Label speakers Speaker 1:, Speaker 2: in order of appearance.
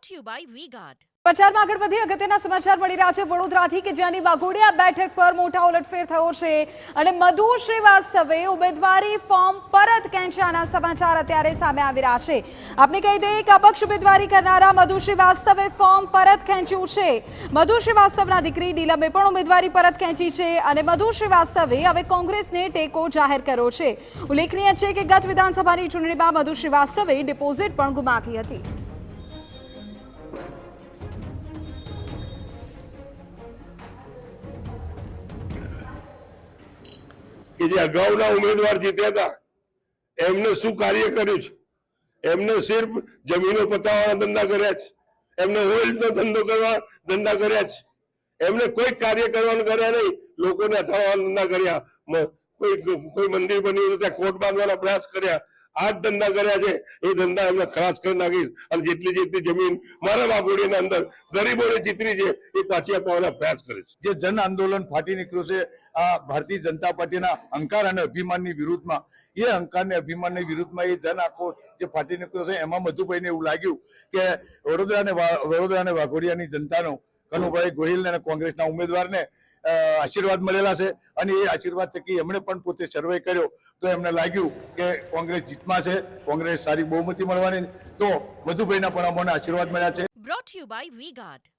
Speaker 1: brought to you by V-Guard.
Speaker 2: પ્રચારમાં આગળ વધી અગત્યના સમાચાર મળી રહ્યા છે વડોદરાથી કે જ્યાંની વાઘોડિયા બેઠક પર મોટા ઉલટફેર થયો છે અને મધુ શ્રીવાસ્તવે ઉમેદવારી ફોર્મ પરત ખેંચ્યાના સમાચાર અત્યારે સામે આવી રહ્યા છે। આપને કહી દઈએ કે અપક્ષ ઉમેદવારી કરનારા મધુ શ્રીવાસ્તવે ફોર્મ પરત ખેંચ્યું છે। મધુ શ્રીવાસ્તવના દીકરી નીલમે પણ ઉમેદવારી પરત ખેંચી છે અને મધુ શ્રીવાસ્તવે હવે કોંગ્રેસને ટેકો જાહેર કર્યો છે। ઉલ્લેખનીય છે કે ગત વિધાનસભાની ચૂંટણીમાં મધુ શ્રીવાસ્તવે ડિપોઝિટ પણ ગુમાવી હતી।
Speaker 3: કે જે અગાઉના ઉમેદવાર જીત્યા હતા એમને શું કાર્ય કર્યું છે? એમને સિર્ફ જમીનો પતાવવાના ધંધા કર્યા છે, એમને ઓઇલનો ધંધા કર્યા છે, એમને કોઈ કાર્ય કરવાનું કર્યા નહીં, લોકોને અથડાવવાના ધંધા કર્યા, કોઈ મંદિર બન્યું ત્યાં કોટ બાંધવાના પ્રયાસ કર્યા, આ જ ધંધા કર્યા છે। એ ધંધા એમને ખલાસ કરી નાખીશ અને જેટલી જમીન મારા વાઘોડિયાના અંદર ગરીબોને ચિતરી છે એ પાછી અપાવવાના પ્રયાસ કરીશ।
Speaker 4: જે જન આંદોલન ફાટી નીકળ્યું છે આ ભારતીય જનતા પાર્ટીના અહંકાર અને અભિમાનની વિરુદ્ધમાં, એ અહંકાર અને અભિમાનની વિરુદ્ધમાં એ જન આખો જે ફાટી નીકળ્યો છે એમાં મધુભાઈને એવું લાગ્યું કે વડોદરા વાઘોડિયાની જનતાનો કનુભાઈ ગોહિલ અને કોંગ્રેસના ઉમેદવારને આશીર્વાદ મળેલા છે અને એ આશીર્વાદ થકી એમણે પણ પોતે સર્વે કર્યો તો એમને લાગ્યું કે કોંગ્રેસ જીતમાં છે, કોંગ્રેસ સારી બહુમતી મળવાની, તો મધુભાઈના પણ અમને આશીર્વાદ મળ્યા છે।
Speaker 1: Brought to you by V-Guard.